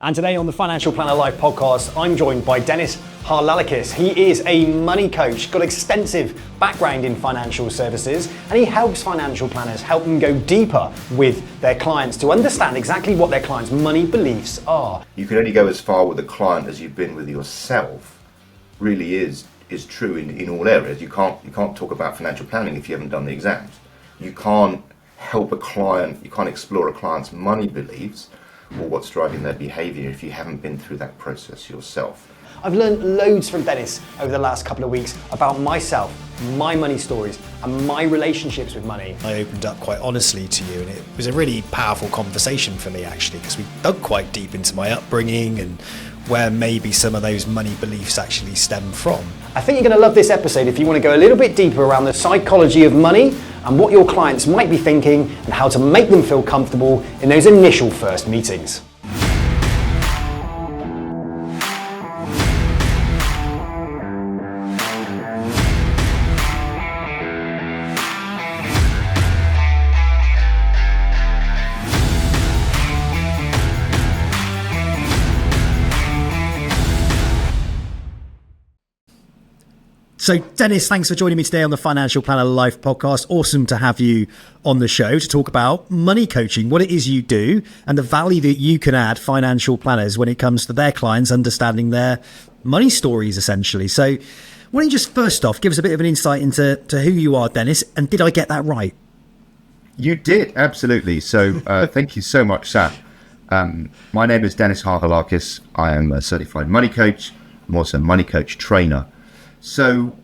And today on the Financial Planner Live podcast, I'm joined by Dennis Harhalakis. He is a money coach, got extensive background in financial services, and he helps financial planners help them go deeper with their clients to understand exactly what their clients' money beliefs are. You can only go as far with a client as you've been with yourself. Really is true in all areas. You can't talk about financial planning if you haven't done the exams. You can't help a client, you can't explore a client's money beliefs or what's driving their behaviour if you haven't been through that process yourself. I've learned loads from Dennis over the last couple of weeks about myself, my money stories, and my relationships with money. I opened up quite honestly to you, and it was a really powerful conversation for me actually, because we dug quite deep into my upbringing and where maybe some of those money beliefs actually stem from. I think you're going to love this episode if you want to go a little bit deeper around the psychology of money and what your clients might be thinking and how to make them feel comfortable in those initial first meetings. So Dennis, thanks for joining me today on the Financial Planner Live podcast. Awesome to have you on the show to talk about money coaching, what it is you do, and the value that you can add financial planners when it comes to their clients understanding their money stories, essentially. So why don't you just first off give us a bit of an insight into who you are, Dennis, and did I get that right? You did, absolutely. So thank you so much, Sam. My name is Dennis Harhalakis. I am a certified money coach. I'm also a money coach trainer. So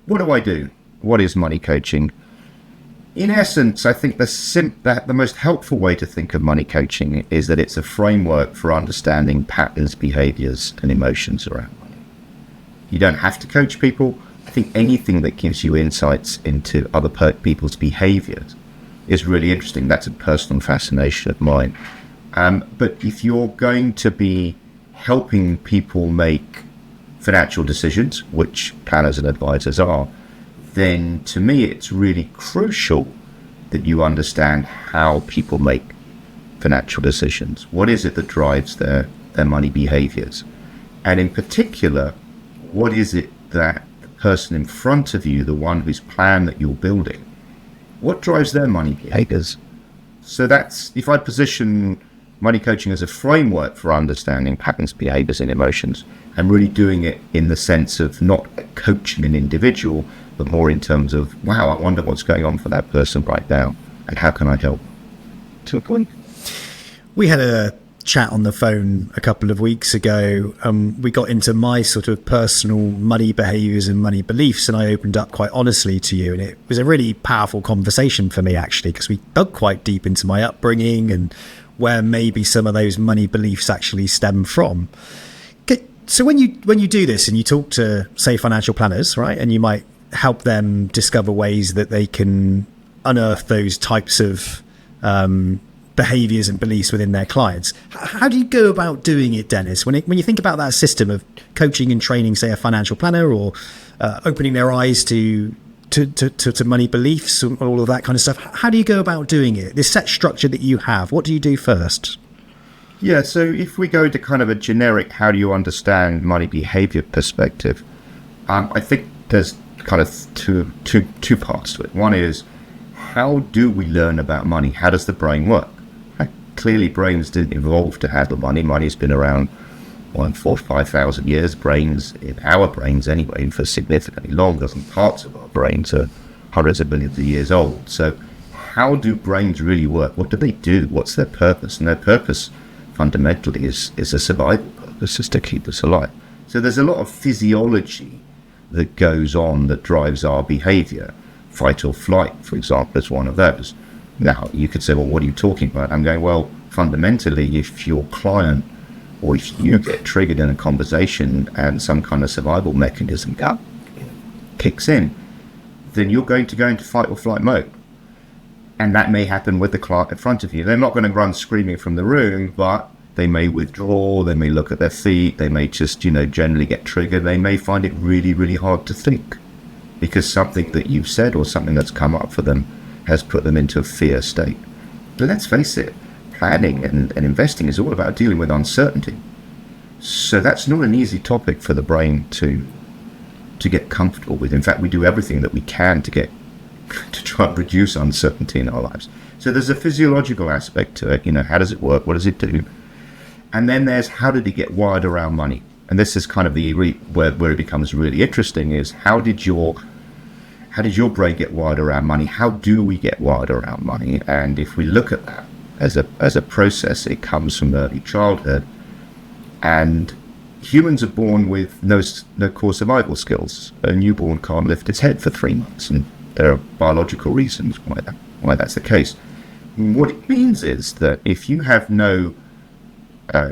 what do I do? What is money coaching? In essence, I think that the most helpful way to think of money coaching is that it's a framework for understanding patterns, behaviors, and emotions around money. You don't have to coach people. I think anything that gives you insights into other people's behaviors is really interesting. That's a personal fascination of mine. But if you're going to be helping people make financial decisions, which planners and advisors are, then to me it's really crucial that you understand how people make financial decisions. What is it that drives their money behaviors? And in particular, what is it that the person in front of you, the one whose plan that you're building, what drives their money behaviors? So that's, if I position money coaching as a framework for understanding patterns, behaviors, and emotions, I'm really doing it in the sense of not coaching an individual, but more in terms of, wow, I wonder what's going on for that person right now, and how can I help? To a point. We had a chat on the phone a couple of weeks ago. We got into my sort of personal money behaviors and money beliefs, and I opened up quite honestly to you, and it was a really powerful conversation for me actually, because we dug quite deep into my upbringing and where maybe some of those money beliefs actually stem from. So when you do this and you talk to, say, financial planners, right, and you might help them discover ways that they can unearth those types of behaviors and beliefs within their clients, how do you go about doing it, Dennis? When you think about that system of coaching and training, say, a financial planner, or opening their eyes to money beliefs and all of that kind of stuff, how do you go about doing it? This set structure that you have, what do you do first? Yeah, so if we go to kind of a generic how do you understand money behavior perspective, I think there's kind of two parts to it. One is, how do we learn about money? How does the brain work? Clearly brains didn't evolve to handle money. Money's been around 4,000 to 5,000 years. Brains, in our brains anyway, for significantly longer, and parts of our brains are hundreds of millions of years old. So how do brains really work? What do they do? What's their purpose? And their purpose fundamentally is a survival purpose, is to keep us alive. So there's a lot of physiology that goes on that drives our behavior. Fight or flight, for example, is one of those. Now, you could say, well, what are you talking about? I'm going, well, fundamentally, if your client or if you get triggered in a conversation and some kind of survival mechanism kicks in, then you're going to go into fight or flight mode. And that may happen with the client in front of you. They're not going to run screaming from the room, but they may withdraw, they may look at their feet, they may just, generally get triggered. They may find it really, really hard to think because something that you've said or something that's come up for them has put them into a fear state. But let's face it, planning and investing is all about dealing with uncertainty. So that's not an easy topic for the brain to get comfortable with. In fact, we do everything that we can to try and reduce uncertainty in our lives. So there's a physiological aspect to it. How does it work? What does it do? And then there's how did it get wired around money? And this is kind of where it becomes really interesting is how did your brain get wired around money? How do we get wired around money? And if we look at that as a process, it comes from early childhood. And humans are born with no core survival skills. A newborn can't lift its head for 3 months, and there are biological reasons why that's the case. What it means is that if you have no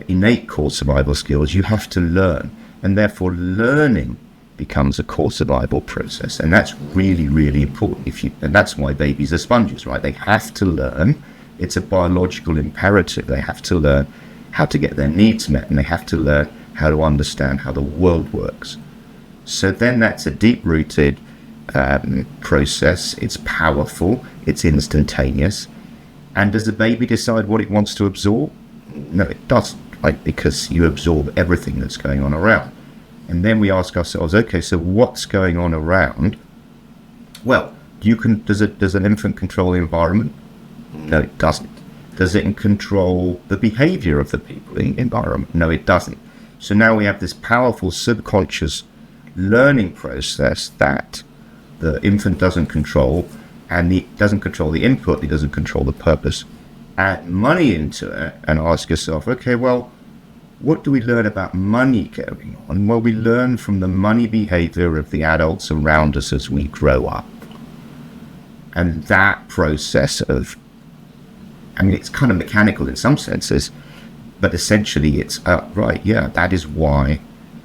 innate core survival skills, you have to learn, and therefore learning becomes a core survival process, and that's really, really important. And that's why babies are sponges, right? They have to learn. It's a biological imperative. They have to learn how to get their needs met, and they have to learn how to understand how the world works. So then that's a deep-rooted process. It's powerful. It's instantaneous. And does the baby decide what it wants to absorb? No, it doesn't, right? Because you absorb everything that's going on around. And then we ask ourselves, okay, so what's going on around? Well, does an infant control the environment? No, it doesn't. Does it control the behavior of the people in the environment? No, it doesn't. So now we have this powerful subconscious learning process that the infant doesn't control, and it doesn't control the input, it doesn't control the purpose. Add money into it and ask yourself, okay, well, what do we learn about money going on? Well, we learn from the money behavior of the adults around us as we grow up. And that process it's kind of mechanical in some senses, but essentially it's, that is why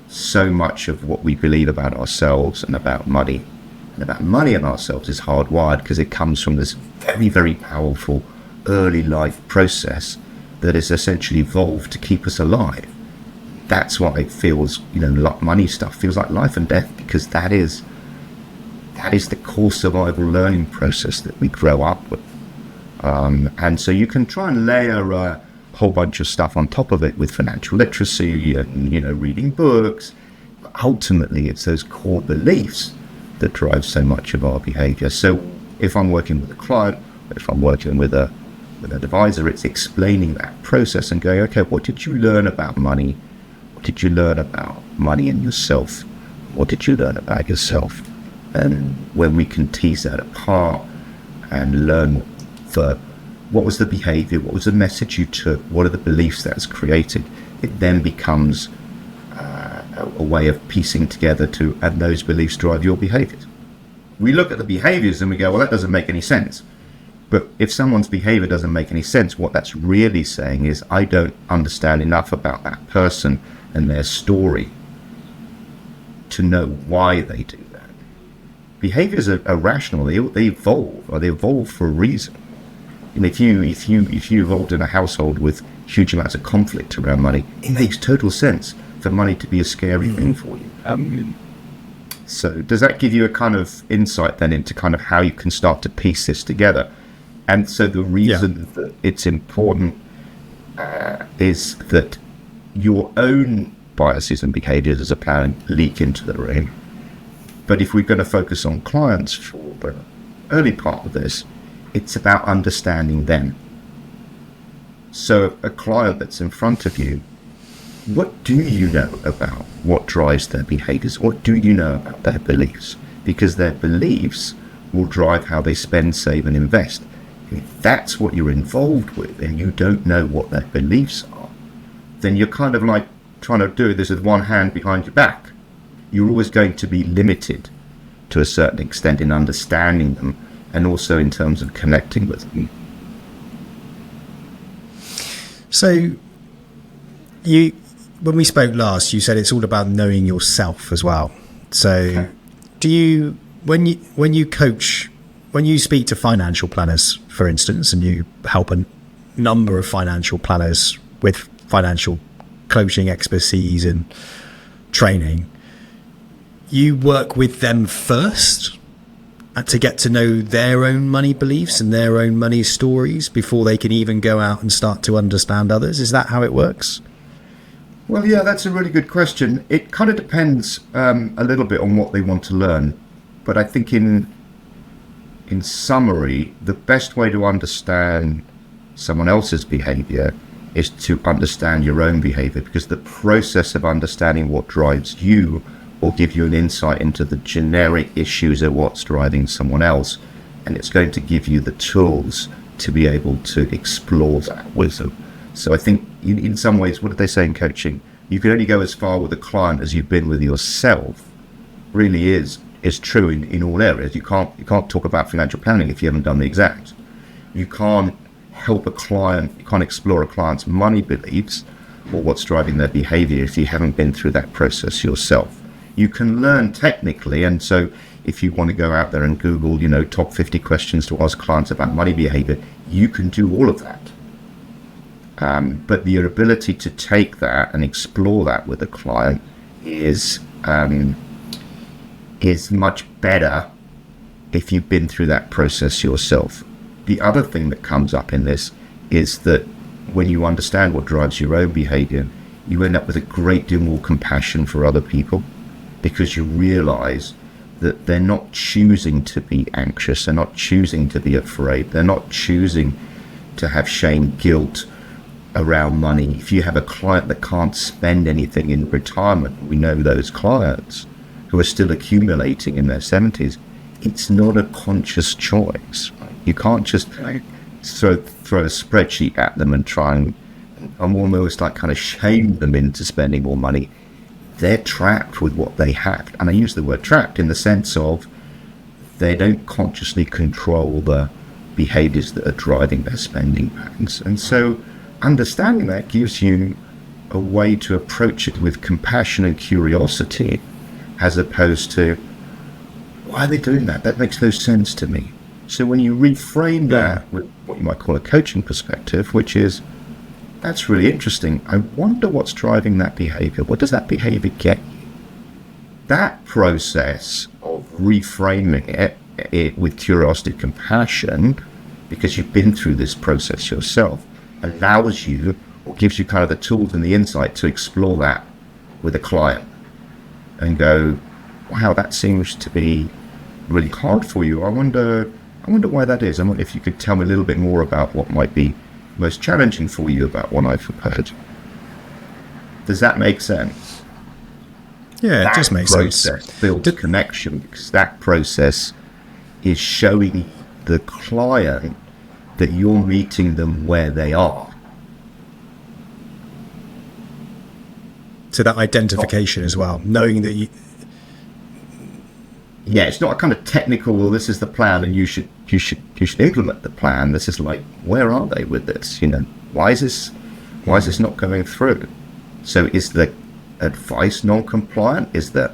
so much of what we believe about ourselves and about money and ourselves is hardwired, because it comes from this very, very powerful early life process that is essentially evolved to keep us alive. That's why it feels, money stuff feels like life and death, because that is the core survival learning process that we grow up with. And so you can try and layer a whole bunch of stuff on top of it with financial literacy and, reading books. But ultimately, it's those core beliefs that drive so much of our behavior. So if I'm working with a client, if I'm working with an advisor, it's explaining that process and going, okay, what did you learn about money? What did you learn about money and yourself? What did you learn about yourself? And when we can tease that apart and learn what was the behavior, what was the message you took, what are the beliefs that's created, it then becomes a way of piecing together and those beliefs drive your behaviors. We look at the behaviors and we go, well, that doesn't make any sense. But if someone's behavior doesn't make any sense, what that's really saying is, I don't understand enough about that person and their story to know why they do that. Behaviors are rational. They evolve, or they evolve for a reason. And if you evolved in a household with huge amounts of conflict around money, it makes total sense for money to be a scary thing for you. So does that give you a kind of insight then into kind of how you can start to piece this together? And so the reason that it's important is that your own biases and behaviors as a parent leak into the room. But if we're going to focus on clients for the early part of this, it's about understanding them. So a client that's in front of you, what do you know about what drives their behaviors? What do you know about their beliefs? Because their beliefs will drive how they spend, save, and invest. And if that's what you're involved with and you don't know what their beliefs are, then you're kind of like trying to do this with one hand behind your back. You're always going to be limited to a certain extent in understanding them, and also in terms of connecting with them. So when we spoke last, you said it's all about knowing yourself as well. So do you, when you coach, when you speak to financial planners, for instance, and you help a number of financial planners with financial coaching expertise and training, you work with them first to get to know their own money beliefs and their own money stories before they can even go out and start to understand others? Is that how it works? Well, yeah, that's a really good question. It kind of depends a little bit on what they want to learn. But I think in summary, the best way to understand someone else's behavior is to understand your own behavior, because the process of understanding what drives you will give you an insight into the generic issues of what's driving someone else. And it's going to give you the tools to be able to explore that with them. So I think in some ways, what did they say in coaching? You can only go as far with a client as you've been with yourself. Really is true in all areas. You can't talk about financial planning if you haven't done the exact. You can't help a client, you can't explore a client's money beliefs or what's driving their behavior if you haven't been through that process yourself. You can learn technically, and so if you want to go out there and Google, top 50 questions to ask clients about money behavior, you can do all of that. But your ability to take that and explore that with a client is much better if you've been through that process yourself. The other thing that comes up in this is that when you understand what drives your own behavior, you end up with a great deal more compassion for other people, because you realize that they're not choosing to be anxious, they're not choosing to be afraid, they're not choosing to have shame, guilt around money. If you have a client that can't spend anything in retirement, we know those clients who are still accumulating in their 70s, it's not a conscious choice. You can't just throw a spreadsheet at them and try and almost like kind of shame them into spending more money. They're trapped with what they have. And I use the word trapped in the sense of they don't consciously control the behaviors that are driving their spending patterns. And so understanding that gives you a way to approach it with compassion and curiosity, as opposed to, why are they doing that? That makes no sense to me. So when you reframe that with what you might call a coaching perspective, which is, that's really interesting. I wonder what's driving that behavior. What does that behavior get you? That process of reframing it with curiosity, compassion, because you've been through this process yourself, allows you, or gives you kind of the tools and the insight to explore that with a client and go, wow, that seems to be really hard for you. I wonder why that is. I wonder if you could tell me a little bit more about what might be most challenging for you about what I've heard. Does that make sense? Yeah, it just makes sense. That process builds a connection, because that process is showing the client that you're meeting them where they are. So that identification as well, knowing that you... Yeah, it's not a kind of technical, well, this is the plan and you should implement the plan. This is like, where are they with this? Why is this not going through? So is the advice non-compliant? Is the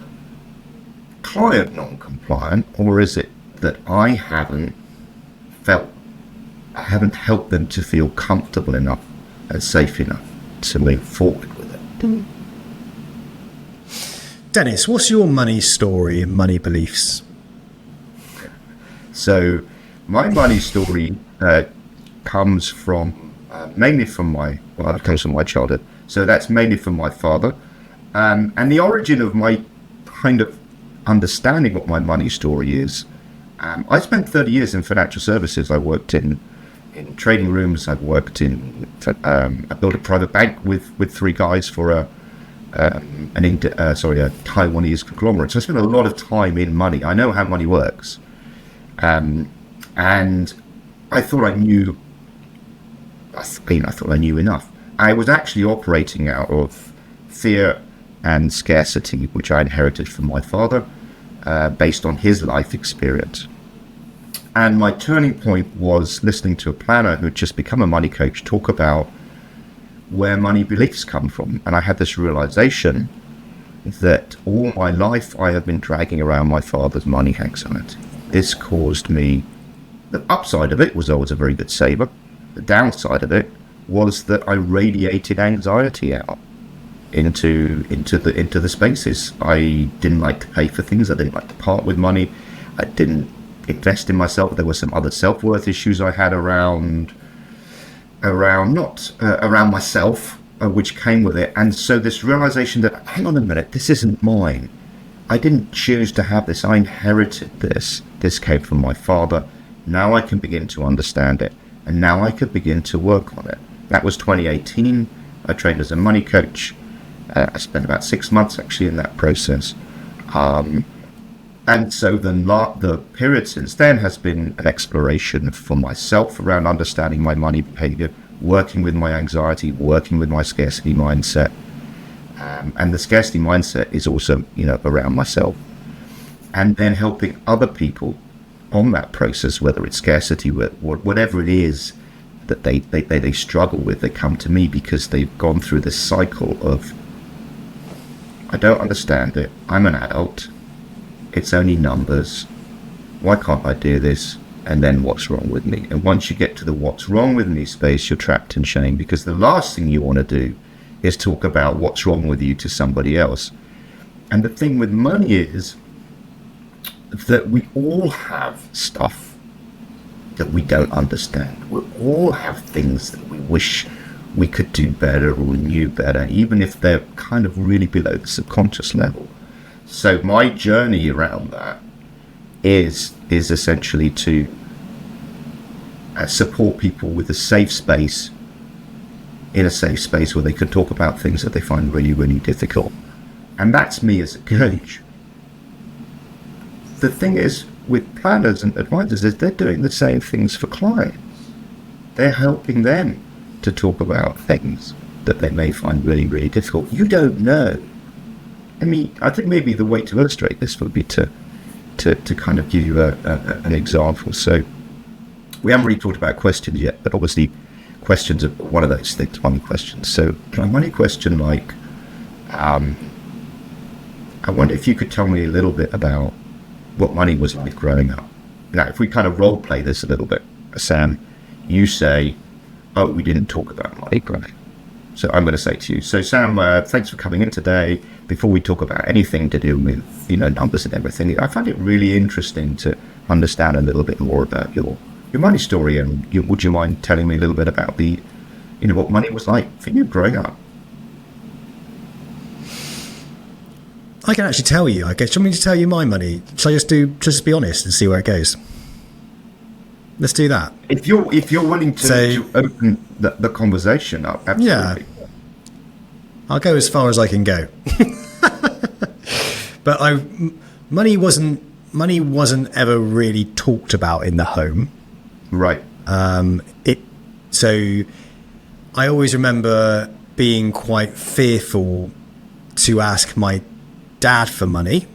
client non-compliant? Or is it that I haven't helped them to feel comfortable enough and safe enough to move forward with it? Dennis, what's your money story and money beliefs? So my money story comes from mainly from my childhood. So that's mainly from my father. And the origin of my kind of understanding what my money story is, I spent 30 years in financial services. I worked in trading rooms. I've worked I built a private bank with three guys for a Taiwanese conglomerate. So I spent a lot of time in money. I know how money works. And I thought I knew enough. I was actually operating out of fear and scarcity, which I inherited from my father, based on his life experience. And my turning point was listening to a planner who had just become a money coach talk about where money beliefs come from. And I had this realization that all my life I have been dragging around my father's money anxiety. This caused me, the upside of it was I was a very good saver. The downside of it was that I radiated anxiety out into the spaces. I didn't like to pay for things. I didn't like to part with money. I didn't invest in myself. There were some other self-worth issues I had around myself, which came with it. And so this realization that, hang on a minute, this isn't mine. I didn't choose to have this. I inherited this. This came from my father. Now I can begin to understand it. And now I could begin to work on it. That was 2018. I trained as a money coach. I spent about 6 months actually in that process. And so the period since then has been an exploration for myself around understanding my money behavior, working with my anxiety, working with my scarcity mindset. And the scarcity mindset is also, around myself. And then helping other people on that process, whether it's scarcity, whatever it is that they struggle with, they come to me because they've gone through this cycle of, I don't understand it. I'm an adult. It's only numbers. Why can't I do this? And then what's wrong with me? And once you get to the what's wrong with me space, you're trapped in shame, because the last thing you want to do is talk about what's wrong with you to somebody else. And the thing with money is that we all have stuff that we don't understand. We all have things that we wish we could do better or knew better, even if they're kind of really below the subconscious level. So my journey around that is essentially to support people with a safe space, in a safe space where they can talk about things that they find really, really difficult. And that's me as a coach. The thing is, with planners and advisors, is they're doing the same things for clients. They're helping them to talk about things that they may find really, really difficult. You don't know. I mean, I think maybe the way to illustrate this would be to kind of give you an example. So we haven't really talked about questions yet, but obviously questions are one of those things, money questions. So a money question like, I wonder if you could tell me a little bit about what money was like growing up. Now, if we kind of role play this a little bit, Sam, you say, oh, we didn't talk about money growing up. So I'm going to say to you, so Sam, thanks for coming in today. Before we talk about anything to do with, numbers and everything, I find it really interesting to understand a little bit more about your money story. And would you mind telling me a little bit about what money was like for you growing up? I can actually tell you, I guess. Do you want me to tell you my money? Shall I just be honest and see where it goes? Let's do that. If you're willing to open the conversation up, absolutely. Yeah. I'll go as far as I can go. But money wasn't ever really talked about in the home. Right. So I always remember being quite fearful to ask my dad for money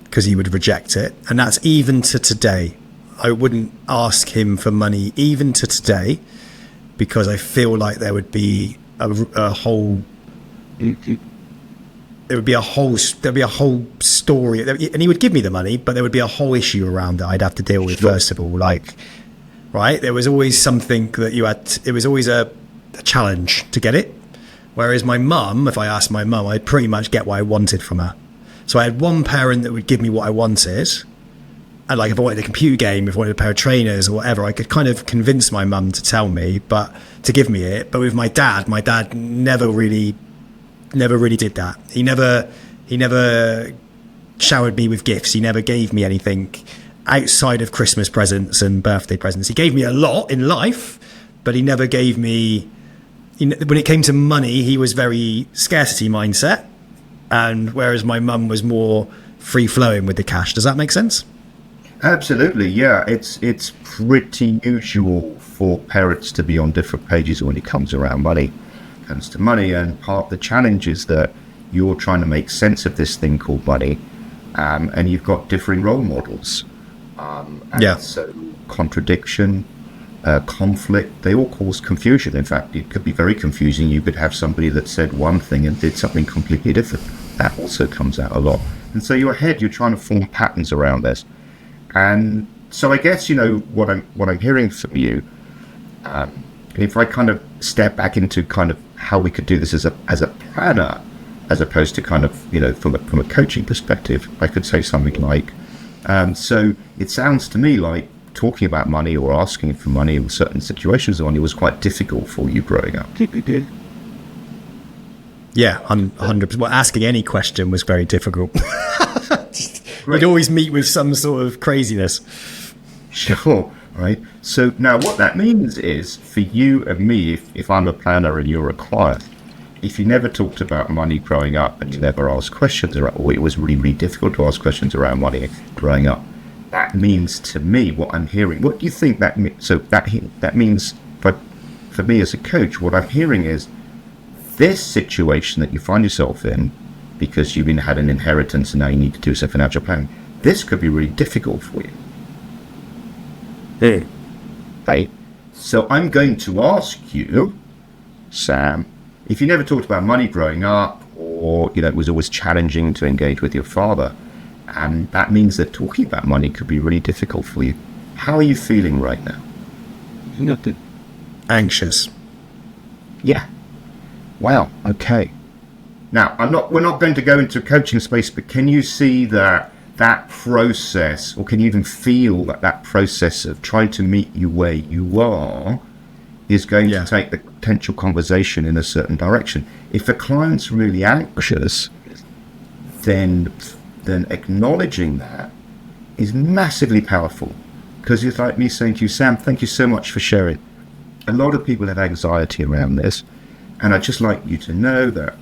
because he would reject it. And that's even to today. I wouldn't ask him for money even to today because I feel like there would be a whole story, and he would give me the money, but there would be a whole issue around that I'd have to deal with. First of all, right, there was always something that it was always a challenge to get it. Whereas my mum, if I asked my mum, I'd pretty much get what I wanted from her. So I had one parent that would give me what I wanted. And if I wanted a computer game, if I wanted a pair of trainers or whatever, I could kind of convince my mum to tell me, but to give me it. But with my dad never really did that. He never showered me with gifts. He never gave me anything outside of Christmas presents and birthday presents. He gave me a lot in life, but he never gave me, when it came to money, he was very scarcity mindset. And whereas my mum was more free flowing with the cash. Does that make sense? Absolutely, yeah. It's pretty usual for parents to be on different pages when it comes to money, and part of the challenge is that you're trying to make sense of this thing called money, and you've got differing role models. So contradiction, conflict, they all cause confusion. In fact, it could be very confusing. You could have somebody that said one thing and did something completely different. That also comes out a lot. And so you're trying to form patterns around this. And so I guess, what I'm hearing from you, if I kind of step back into kind of how we could do this as a planner, as opposed to kind of, from a coaching perspective, I could say something like, So it sounds to me like talking about money or asking for money in certain situations of money was quite difficult for you growing up. Yeah, 100%. Well, asking any question was very difficult. You'd always meet with some sort of craziness. Sure, right. So now what that means is for you and me, if I'm a planner and you're a client, if you never talked about money growing up and you never asked questions around, or it was really, really difficult to ask questions around money growing up, that means to me what I'm hearing. What do you think that means? So that means for me as a coach, what I'm hearing is this situation that you find yourself in, because you've had an inheritance and now you need to do some financial planning, this could be really difficult for you. Right. So I'm going to ask you, Sam, if you never talked about money growing up, or it was always challenging to engage with your father, and that means that talking about money could be really difficult for you. How are you feeling right now? Nothing. Anxious. Yeah. Wow. Okay. Now, we're not going to go into coaching space, but can you see that process, or can you even feel that process of trying to meet you where you are is going to take the potential conversation in a certain direction? If a client's really anxious, then acknowledging that is massively powerful, because it's like me saying to you, Sam, thank you so much for sharing. A lot of people have anxiety around this, and I'd just like you to know that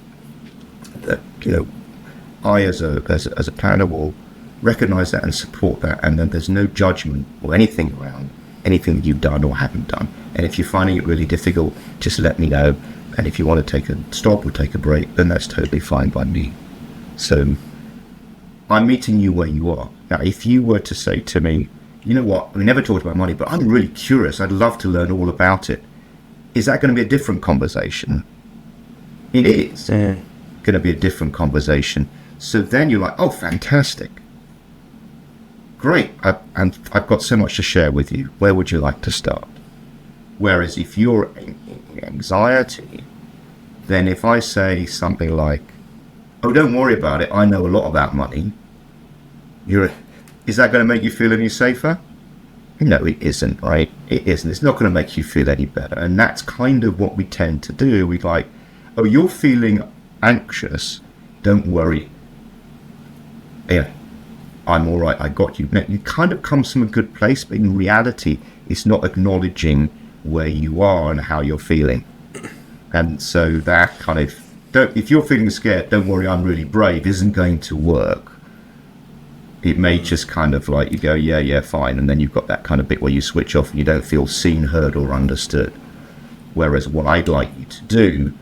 I as a planner will recognize that and support that, and then there's no judgment or anything around anything that you've done or haven't done. And if you're finding it really difficult, just let me know, and if you want to take a stop or take a break, then that's totally fine by me. So I'm meeting you where you are. Now, if you were to say to me, you know what, we never talked about money, but I'm really curious, I'd love to learn all about it, is that going to be a different conversation? It is going to be a different conversation. So then you're like, oh, fantastic. Great. I've got so much to share with you. Where would you like to start? Whereas if you're in anxiety, then if I say something like, oh, don't worry about it, I know a lot about money, is that going to make you feel any safer? No, it isn't, right? It isn't. It's not going to make you feel any better. And that's kind of what we tend to do. We like, oh, you're feeling anxious, don't worry. Yeah, I'm all right, I got you. It kind of comes from a good place, but in reality, it's not acknowledging where you are and how you're feeling. And so that kind of, if you're feeling scared, don't worry, I'm really brave, isn't going to work. It may just kind of like, you go, yeah, fine. And then you've got that kind of bit where you switch off and you don't feel seen, heard, or understood. Whereas what I'd like you to do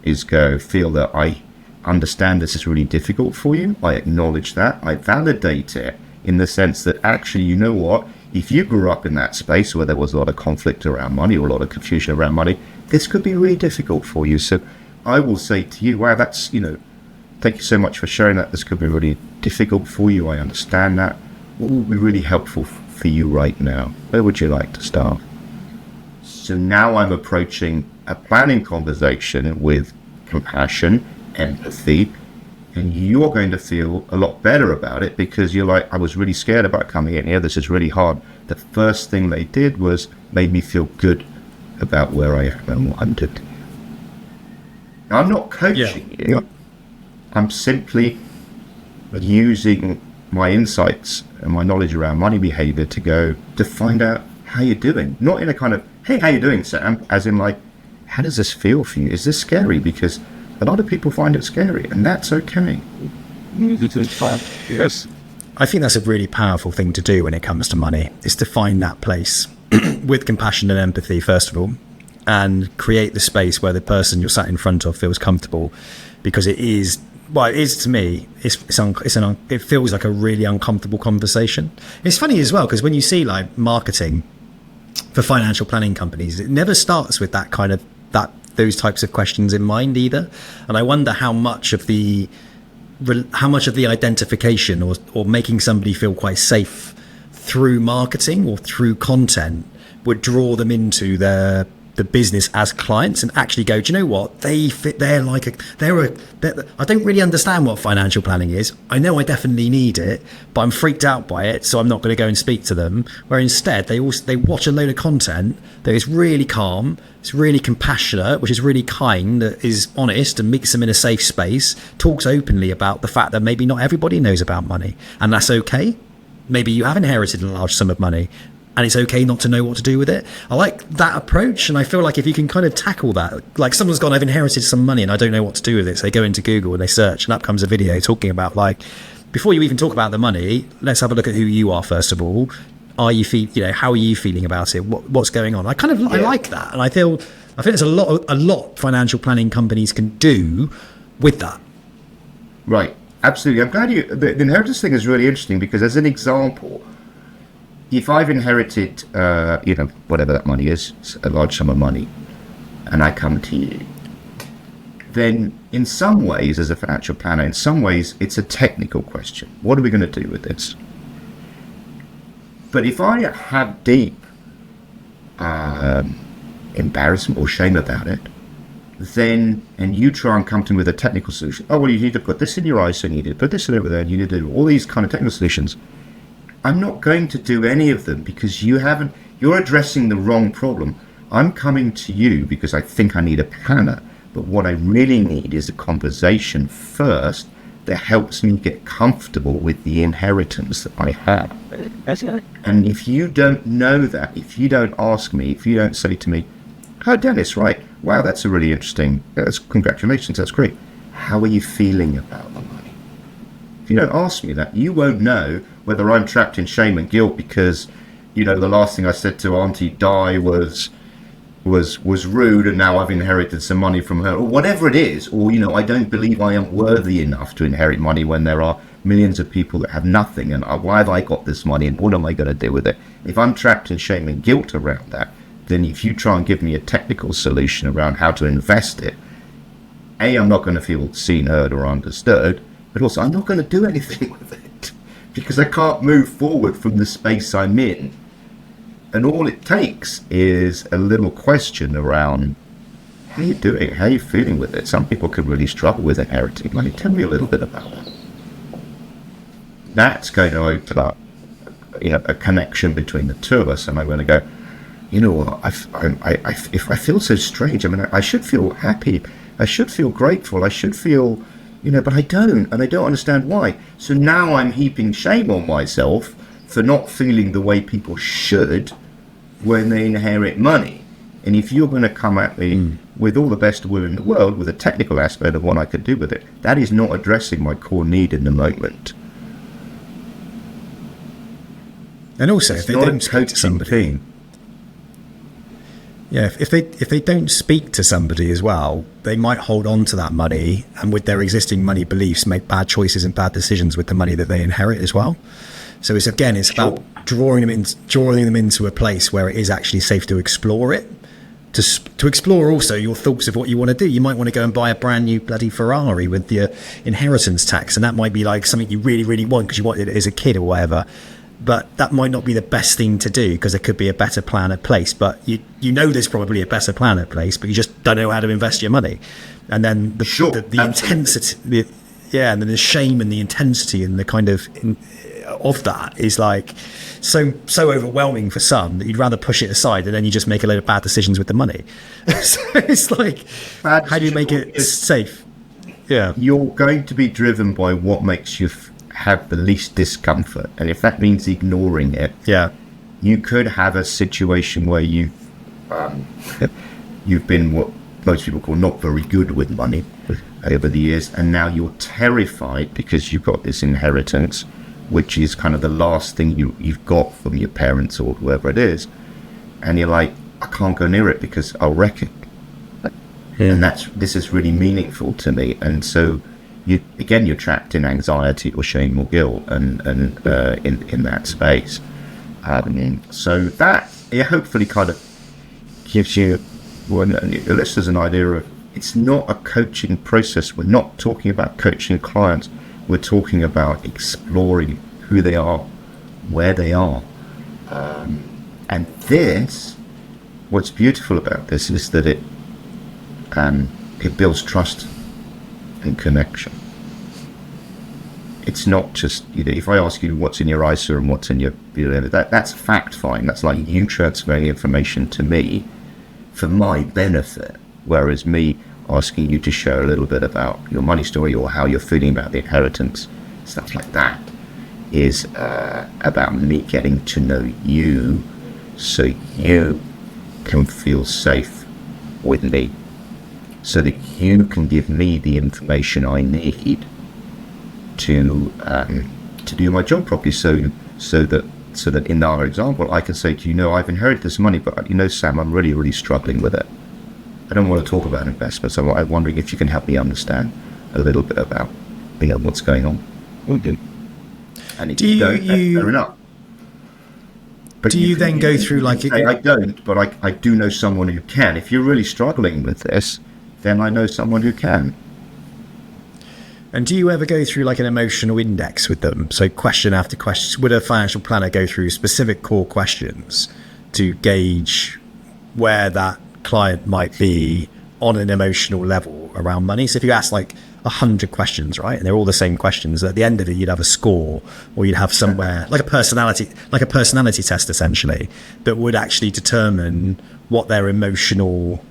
is feel that I understand this is really difficult for you. I acknowledge that. I validate it in the sense that actually, you know what? If you grew up in that space where there was a lot of conflict around money or a lot of confusion around money, this could be really difficult for you. So I will say to you, wow, that's, thank you so much for sharing that. This could be really difficult for you. I understand that. What will be really helpful for you right now? Where would you like to start? So now I'm approaching a planning conversation with compassion, empathy, and you're going to feel a lot better about it because you're like, I was really scared about coming in here. This is really hard. The first thing they did was made me feel good about where I am and what I'm doing. Now, I'm not coaching you. I'm simply using my insights and my knowledge around money behavior to find out how you're doing. Not in a kind of, hey, how you doing, Sam? As in like, how does this feel for you? Is this scary? Because a lot of people find it scary, and that's okay. Yes. I think that's a really powerful thing to do when it comes to money, is to find that place with compassion and empathy, first of all, and create the space where the person you're sat in front of feels comfortable, because it is to me, it feels like a really uncomfortable conversation. It's funny as well, because when you see like marketing for financial planning companies, it never starts with those types of questions in mind either. And I wonder how much of the identification or making somebody feel quite safe through marketing or through content would draw them into their the business as clients and actually go, do you know what? They fit. I don't really understand what financial planning is. I know I definitely need it, but I'm freaked out by it, so I'm not going to go and speak to them. Where instead they watch a load of content that is really calm, it's really compassionate, which is really kind, that is honest and meets them in a safe space, talks openly about the fact that maybe not everybody knows about money, and that's okay. Maybe you have inherited a large sum of money, and it's okay not to know what to do with it. I like that approach, and I feel like if you can kind of tackle that, like someone's gone, I've inherited some money and I don't know what to do with it. So they go into Google and they search, and up comes a video talking about, like, before you even talk about the money, let's have a look at who you are first of all. How are you feeling about it? What's going on? I like that, and I think there's a lot financial planning companies can do with that. Right, absolutely. I'm glad the inheritance thing is really interesting, because as an example, if I've inherited, whatever that money is, a large sum of money, and I come to you, then in some ways, as a financial planner, in some ways, it's a technical question. What are we going to do with this? But if I have deep embarrassment or shame about it, then, and you try and come to me with a technical solution, oh, well, you need to put this in your eyes, so you need to put this in over there, and you need to do all these kind of technical solutions, I'm not going to do any of them, because you're addressing the wrong problem. I'm coming to you because I think I need a planner, but what I really need is a conversation first that helps me get comfortable with the inheritance that I have. And if you don't know that, if you don't ask me, if you don't say to me, oh, Dennis, right, wow, that's a really interesting, congratulations, that's great. How are you feeling about the money? If you don't ask me that, you won't know whether I'm trapped in shame and guilt because, the last thing I said to Auntie Di was rude, and now I've inherited some money from her, or whatever it is, or, I don't believe I am worthy enough to inherit money when there are millions of people that have nothing, and why have I got this money, and what am I going to do with it? If I'm trapped in shame and guilt around that, then if you try and give me a technical solution around how to invest it, I'm not going to feel seen, heard, or understood, but also I'm not going to do anything with it, because I can't move forward from the space I'm in. And all it takes is a little question around, how are you doing? How are you feeling with it? Some people can really struggle with inheriting money. Tell me a little bit about it. That's going to open up, a connection between the two of us. And I'm going to go, if I feel so strange, I should feel happy. I should feel grateful. I should feel, but I don't. And I don't understand why. So now I'm heaping shame on myself for not feeling the way people should when they inherit money. And if you're going to come at me with all the best will in the world, with a technical aspect of what I could do with it, that is not addressing my core need in the moment. And also, if they don't speak to somebody, if they don't speak to somebody as well, they might hold on to that money and with their existing money beliefs make bad choices and bad decisions with the money that they inherit as well. So it's about drawing them into a place where it is actually safe to explore it, to explore also your thoughts of what you want to do. You might want to go and buy a brand new bloody Ferrari with the inheritance tax, and that might be like something you really, really want because you wanted it as a kid or whatever. But that might not be the best thing to do because there could be a better plan at place. But you know there's probably a better plan at place, but you just don't know how to invest your money. And then the intensity, and then the shame and the intensity and the kind of that is like so overwhelming for some that you'd rather push it aside, and then you just make a load of bad decisions with the money. So it's like, how do you make it safe? Yeah, you're going to be driven by what makes you have the least discomfort, and if that means ignoring it, you could have a situation where you've been what most people call not very good with money over the years, and now you're terrified because you've got this inheritance, which is kind of the last thing you've got from your parents or whoever it is, and you're like, I can't go near it because I'll wreck it. And this is really meaningful to me, and so you're trapped in anxiety or shame or guilt, and in that space. So that hopefully kind of gives you, your listeners, an idea of, it's not a coaching process. We're not talking about coaching clients. We're talking about exploring who they are, where they are, and this what's beautiful about this is that it builds trust and connection. It's not just, if I ask you what's in your ISA and what's in your, that's fact fine. That's like you transferring information to me for my benefit, whereas me asking you to share a little bit about your money story or how you're feeling about the inheritance, stuff like that, is about me getting to know you so you can feel safe with me, so that you can give me the information I need to do my job properly. So that in our example, I can say to you, I've inherited this money, but Sam, I'm really, really struggling with it. I don't want to talk about investments. I'm wondering if you can help me understand a little bit about what's going on. Okay. And if you don't, that's fair enough. But do you then go through like... I don't, but I do know someone who can. If you're really struggling with this, then I know someone who can. And do you ever go through like an emotional index with them? So question after question, would a financial planner go through specific core questions to gauge where that client might be on an emotional level around money? So if you ask like 100 questions, right, and they're all the same questions, at the end of it, you'd have a score, or you'd have somewhere like a personality test essentially, that would actually determine what their emotional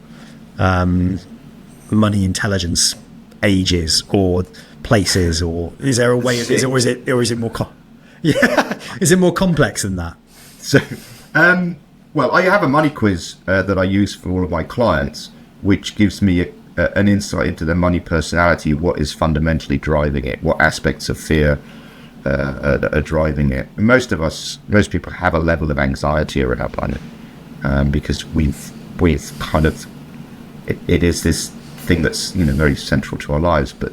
money intelligence age is, or places, or is there a way of, is it more is it more complex than that? So well, I have a money quiz that I use for all of my clients, which gives me an insight into their money personality, what is fundamentally driving it, what aspects of fear are driving it. Most people have a level of anxiety around money because we've kind of, it is this thing that's very central to our lives, but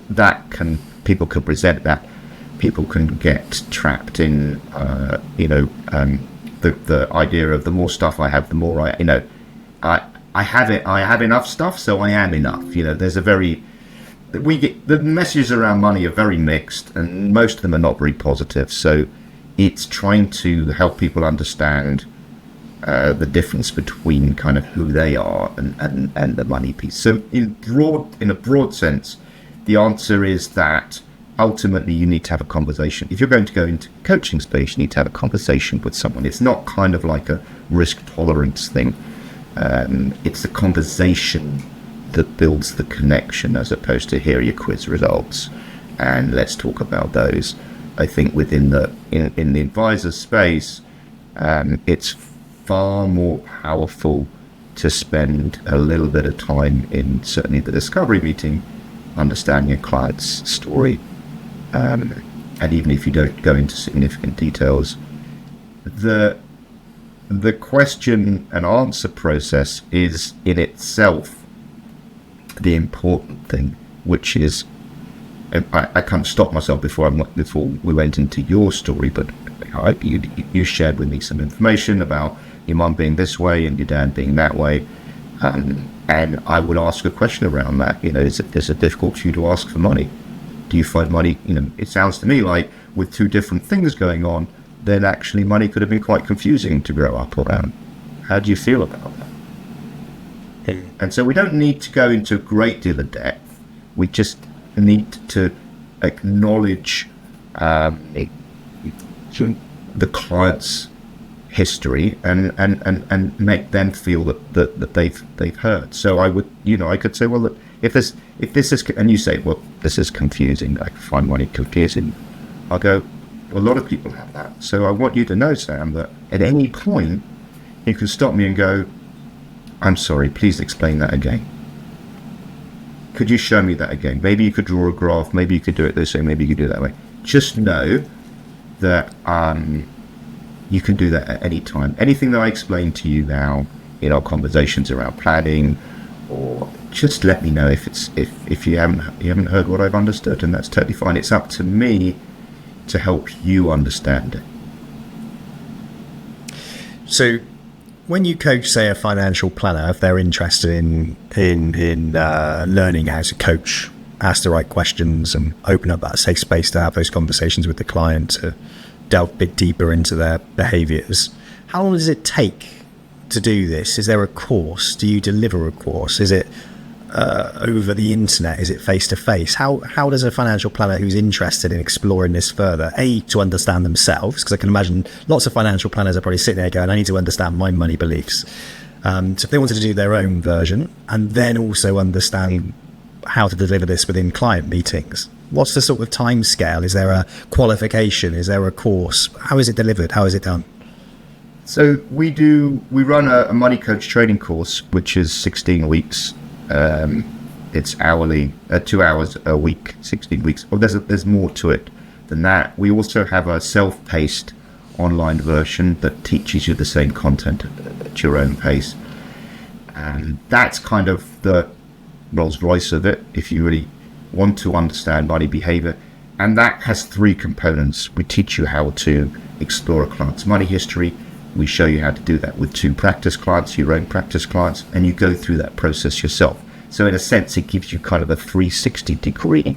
people can present that, people can get trapped in the idea of the more stuff I have, the more I have enough stuff, so I am enough. There's the messages around money are very mixed, and most of them are not very positive. So it's trying to help people understand the difference between kind of who they are and the money piece. So in a broad sense, the answer is that ultimately you need to have a conversation. If you're going to go into coaching space, you need to have a conversation with someone. It's not kind of like a risk tolerance thing. It's the conversation that builds the connection, as opposed to here are your quiz results and let's talk about those. I think within in the advisor space, it's far more powerful to spend a little bit of time in certainly the discovery meeting, understanding a client's story, and even if you don't go into significant details, the question and answer process is in itself the important thing, which is, I can't stop myself before we went into your story, but you shared with me some information about your mum being this way and your dad being that way, and I would ask a question around that. Is it difficult for you to ask for money? Do you find money, it sounds to me like with two different things going on, then actually money could have been quite confusing to grow up around. How do you feel about that? And so we don't need to go into a great deal of depth. We just need to acknowledge the client's history and make them feel that they've heard. So I could say, well, look, if this is, and you say, well, this is confusing, I find money confusing, I'll go, well, a lot of people have that. So I want you to know, Sam, that at any point you can stop me and go, I'm sorry, please explain that again. Could you show me that again? Maybe you could draw a graph, maybe you could do it this way, maybe you could do it that way. Just know that you can do that at any time. Anything that I explain to you now in our conversations around planning, or just let me know if you haven't heard what I've understood, and that's totally fine. It's up to me to help you understand it. So when you coach, say, a financial planner, if they're interested in learning how to coach, ask the right questions and open up that safe space to have those conversations with the client, to delve a bit deeper into their behaviours, how long does it take to do this, is there a course? Do you deliver a course? Is it over the internet? Is it face to face? How does a financial planner who's interested in exploring this further, to understand themselves, because I can imagine lots of financial planners are probably sitting there going, I need to understand my money beliefs. So if they wanted to do their own version and then also understand how to deliver this within client meetings, what's the sort of time scale? Is there a qualification? Is there a course? How is it delivered? How is it done? So we run a money coach training course, which is 16 weeks. It's hourly, 2 hours a week, 16 weeks. Oh, there's more to it than that. We also have a self-paced online version that teaches you the same content at your own pace. And that's kind of the Rolls Royce of it, if you really want to understand money behavior. And that has 3 components. We teach you how to explore a client's money history. We show you how to do that with 2 practice clients, your own practice clients, and you go through that process yourself. So in a sense, it gives you kind of a 360 degree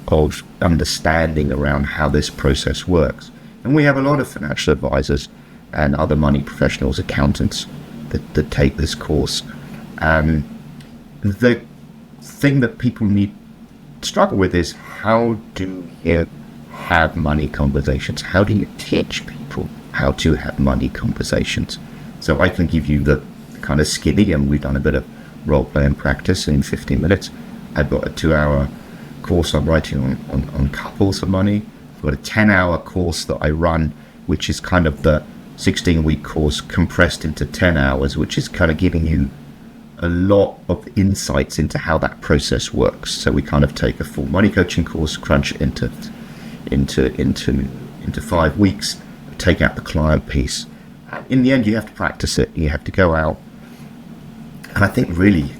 of understanding around how this process works. And we have a lot of financial advisors and other money professionals, accountants that take this course. The thing that people struggle with is, how do you have money conversations? How do you teach people how to have money conversations? So I can give you the kind of skinny, and we've done a bit of role play and practice in 15 minutes. I've got a 2-hour course I'm writing on couples of money. I've got a 10-hour course that I run, which is kind of the 16-week course compressed into 10 hours, which is kind of giving you a lot of insights into how that process works. So we kind of take a full money coaching course, crunch it into 5 weeks, take out the client piece. In the end, you have to practice it. You have to go out. And I think really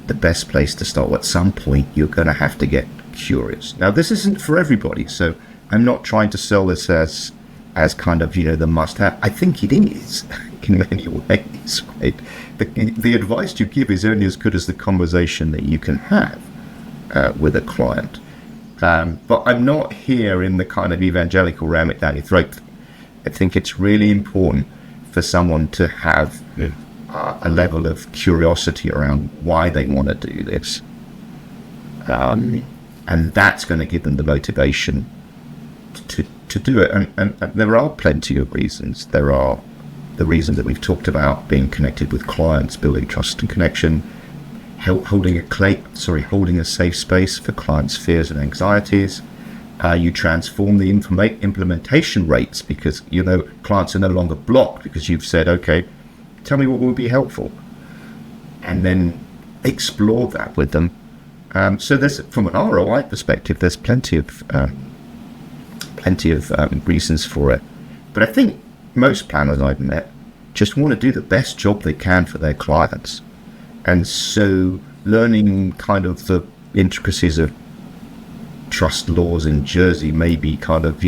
the best place to start, at some point, you're going to have to get curious. Now, this isn't for everybody, so I'm not trying to sell this as kind of, the must-have. I think it is in many ways, right? The advice you give is only as good as the conversation that you can have with a client. But I'm not here in the kind of evangelical ram it down your throat. I think it's really important for someone to have a level of curiosity around why they want to do this. And that's going to give them the motivation to do it. And there are plenty of reasons. There are the reason that we've talked about, being connected with clients, building trust and connection, holding a safe space for clients' fears and anxieties. You transform the implementation rates because, clients are no longer blocked because you've said, okay, tell me what would be helpful. And then explore that with them. So there's, from an ROI perspective, there's plenty of reasons for it. But I think most planners I've met just want to do the best job they can for their clients. And so learning kind of the intricacies of trust laws in Jersey may be kind of,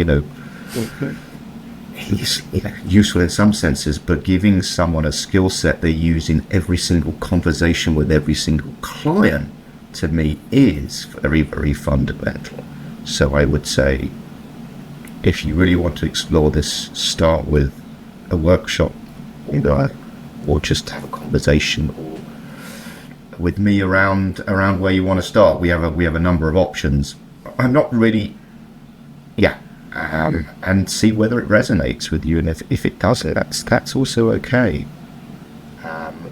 useful in some senses, but giving someone a skill set they use in every single conversation with every single client, to me, is very, very fundamental. So I would say, if you really want to explore this, start with a workshop, or just have a conversation, or with me around where you want to start. We have a number of options. I'm not really, and see whether it resonates with you, and if it does, that's also okay.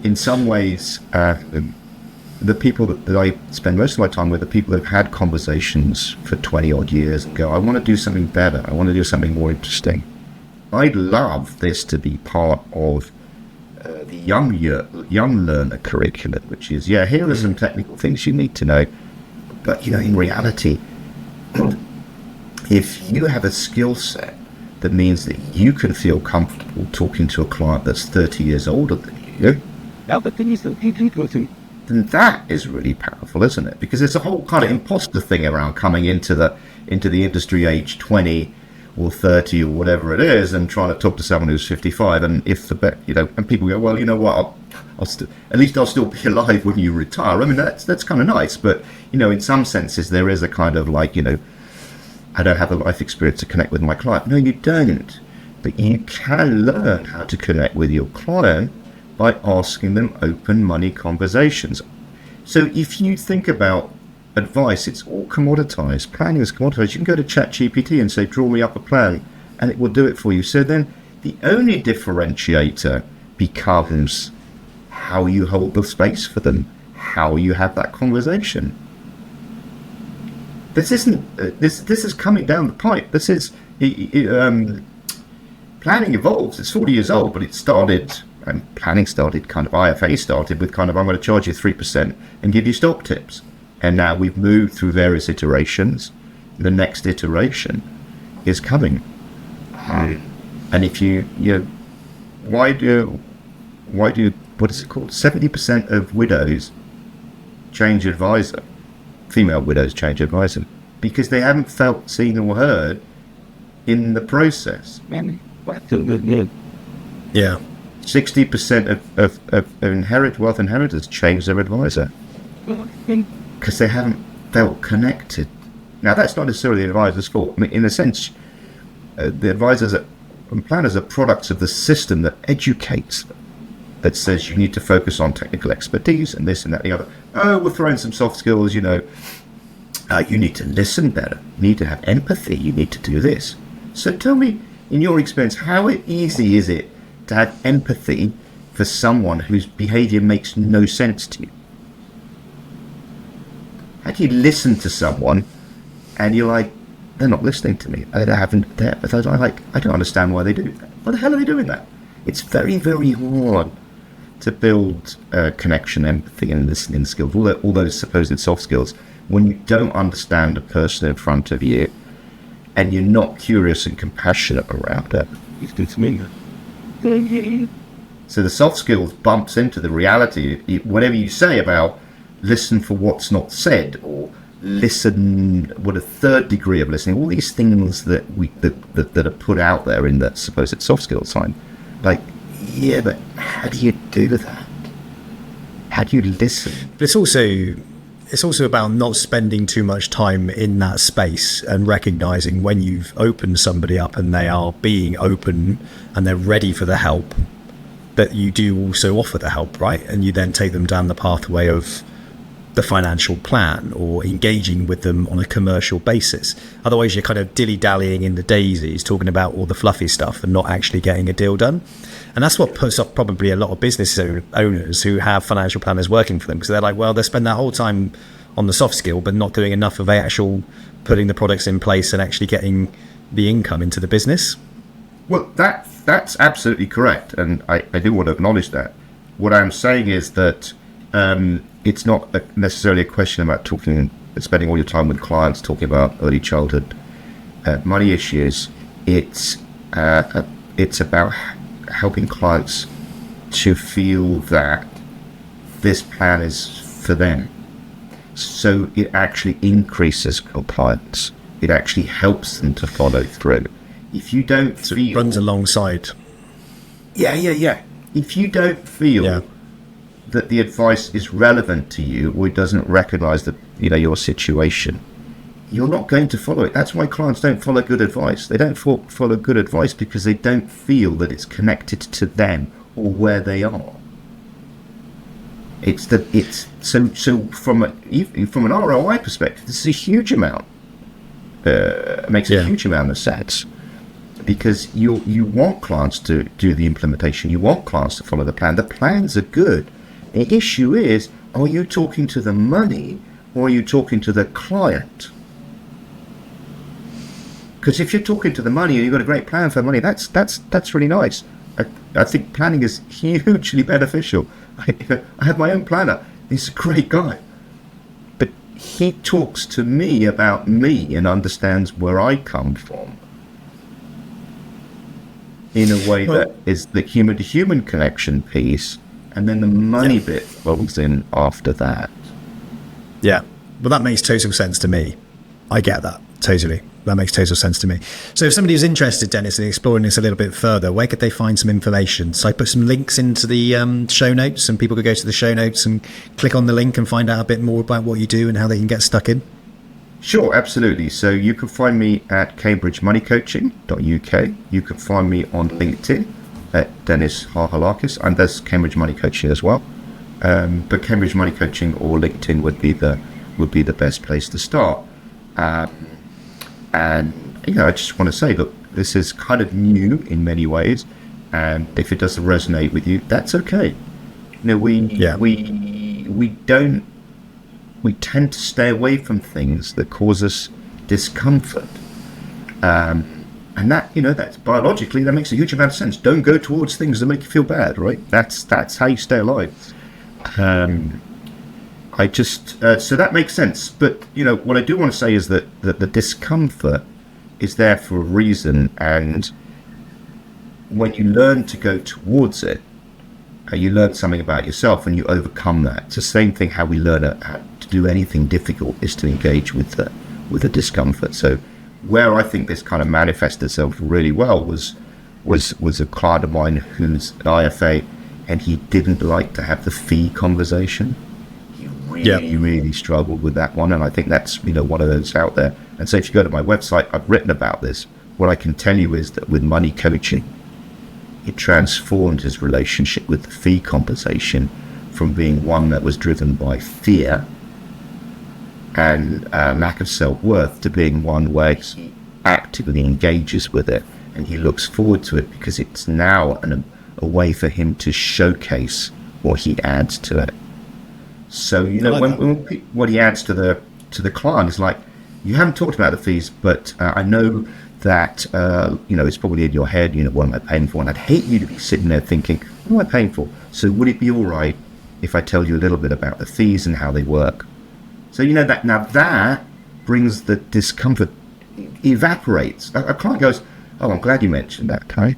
In some ways, the people that I spend most of my time with are people who've had conversations for 20 odd years and go, I want to do something better. I want to do something more interesting. I'd love this to be part of the young learner curriculum, which is, here are some technical things you need to know. But, in reality, if you have a skill set that means that you can feel comfortable talking to a client that's 30 years older than you, then that is really powerful, isn't it? Because there's a whole kind of imposter thing around coming into the industry age 20 or 30 or whatever it is, and trying to talk to someone who's 55. And and people go, well, you know what? I'll still be alive when you retire. I mean, that's kind of nice, but in some senses there is a kind of like, I don't have the life experience to connect with my client. No, you don't. But you can learn how to connect with your client by asking them open money conversations. So if you think about advice, it's all commoditized. Planning is commoditized. You can go to ChatGPT and say, draw me up a plan, and it will do it for you. So then the only differentiator becomes how you hold the space for them, how you have that conversation. This isn't, this is coming down the pipe. This is, planning evolves. It's 40 years old, but it started, and planning started kind of, IFA started with kind of, I'm going to charge you 3% and give you stock tips. And now we've moved through various iterations. The next iteration is coming. And if why do, what is it called? 70% of widows change advisor. Female widows change advisor because they haven't felt seen or heard in the process. Yeah. 60% of wealth inheritors change their advisor because they haven't felt connected. Now, that's not necessarily the advisor's fault. I mean, in a sense, the advisors and planners are products of the system that educates them, that says you need to focus on technical expertise and this and that and the other. Oh, we're throwing some soft skills, you need to listen better. You need to have empathy. You need to do this. So tell me, in your experience, how easy is it to have empathy for someone whose behavior makes no sense to you? How do you listen to someone and you're like, they're not listening to me. I don't understand why they do that. Why the hell are they doing that? It's very, very hard to build connection, empathy, and listening skills, all those supposed soft skills, when you don't understand the person in front of you and you're not curious and compassionate around it. So the soft skills bumps into the reality. Whatever you say about listen for what's not said, or listen, what a third degree of listening, all these things that are put out there in the supposed soft skills sign, like, yeah, but how do you do that? How do you listen? But it's also about not spending too much time in that space and recognizing when you've opened somebody up and they are being open and they're ready for the help, that you do also offer the help, right? And you then take them down the pathway of the financial plan or engaging with them on a commercial basis. Otherwise, you're kind of dilly-dallying in the daisies, talking about all the fluffy stuff and not actually getting a deal done. And that's what puts off probably a lot of business owners who have financial planners working for them, because they're like, well, they spend that whole time on the soft skill but not doing enough of actual putting the products in place and actually getting the income into the business. Well, that's absolutely correct, and I do want to acknowledge that. What I'm saying is that it's not necessarily a question about spending all your time with clients talking about early childhood money issues. It's about helping clients to feel that this plan is for them. So it actually increases compliance. It actually helps them to follow through. If you don't feel... It runs alongside. Yeah. If you don't feel that the advice is relevant to you, or it doesn't recognise that your situation, you're not going to follow it. That's why clients don't follow good advice. They don't follow good advice because they don't feel that it's connected to them or where they are. So from an ROI perspective, this is a huge amount. It makes a huge amount of sense, because you want clients to do the implementation. You want clients to follow the plan. The plans are good. The issue is, are you talking to the money or are you talking to the client? Because if you're talking to the money and you've got a great plan for money, that's really nice. I think planning is hugely beneficial. I have my own planner. He's a great guy. But he talks to me about me and understands where I come from in a way that is the human-to-human connection piece, and then the money bit rolls in after that. Yeah. Well, that makes total sense to me. I get that. Totally. That makes total sense to me. So if somebody is interested, Dennis, in exploring this a little bit further, where could they find some information? So I put some links into the show notes, and people could go to the show notes and click on the link and find out a bit more about what you do and how they can get stuck in. Sure, absolutely. So you can find me at cambridgemoneycoaching.uk. You can find me on LinkedIn. at Dennis Harhalakis, and there's Cambridge Money Coaching as well. But Cambridge Money Coaching or LinkedIn would be the best place to start. And I just want to say, look, this is kind of new in many ways, and if it doesn't resonate with you, that's okay. We tend to stay away from things that cause us discomfort, and that's biologically, that makes a huge amount of sense. Don't go towards things that make you feel bad, right? That's how you stay alive. So that makes sense. But what I do want to say is that the discomfort is there for a reason, and when you learn to go towards it, you learn something about yourself and you overcome that. It's the same thing how we learn how to do anything difficult is to engage with the discomfort. So where I think this kind of manifested itself really well was a client of mine who's an IFA, and he didn't like to have the fee conversation. He really struggled with that one, and I think that's one of those out there. And so if you go to my website, I've written about this. What I can tell you is that with money coaching, it transformed his relationship with the fee conversation from being one that was driven by fear and lack of self-worth to being one where he actively engages with it, and he looks forward to it because it's now a way for him to showcase what he adds to it. So what he adds to the client is like, you haven't talked about the fees, but I know that it's probably in your head, what am I paying for? And I'd hate you to be sitting there thinking, what am I paying for? So would it be all right if I tell you a little bit about the fees and how they work? So that now that brings the discomfort, evaporates. A client goes, oh, I'm glad you mentioned that, Kai.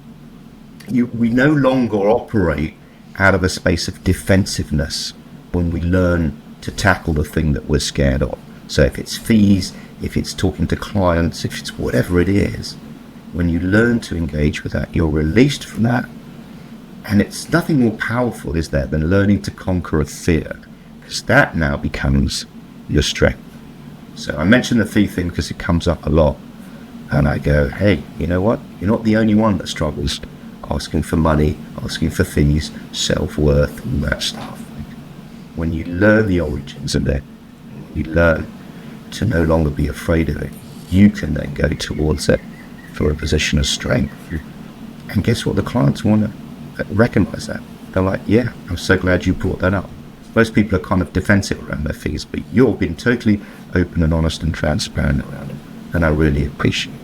We no longer operate out of a space of defensiveness when we learn to tackle the thing that we're scared of. So if it's fees, if it's talking to clients, if it's whatever it is, when you learn to engage with that, you're released from that. And it's nothing more powerful, is there, than learning to conquer a fear, because that now becomes your strength. So I mention the fee thing because it comes up a lot. And I go, hey, you know what? You're not the only one that struggles asking for money, asking for fees, self-worth, all that stuff. When you learn the origins of it, you learn to no longer be afraid of it, you can then go towards it for a position of strength. And guess what? The clients want to recognize that. They're like, yeah, I'm so glad you brought that up. Most people are kind of defensive around their fees, but you've been totally open and honest and transparent around it. And I really appreciate it.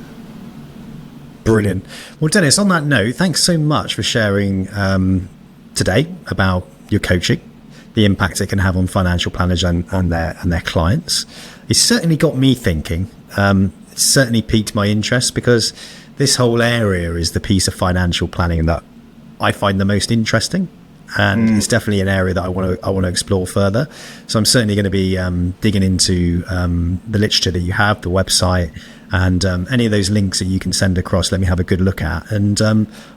Brilliant. Well, Dennis, on that note, thanks so much for sharing today about your coaching, the impact it can have on financial planners and their clients. It's certainly got me thinking. It's certainly piqued my interest, because this whole area is the piece of financial planning that I find the most interesting. And it's definitely an area that I want to explore further. So I'm certainly going to be digging into the literature that you have, the website, and any of those links that you can send across. Let me have a good look at. And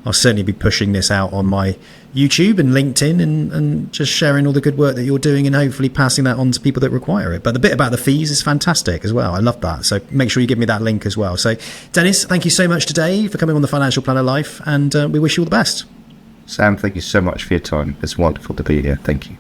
I'll certainly be pushing this out on my YouTube and LinkedIn, and just sharing all the good work that you're doing, and hopefully passing that on to people that require it. But the bit about the fees is fantastic as well. I love that. So make sure you give me that link as well. So Dennis, thank you so much today for coming on the Financial Planner Life, and we wish you all the best. Sam, thank you so much for your time. It's wonderful to be here. Thank you.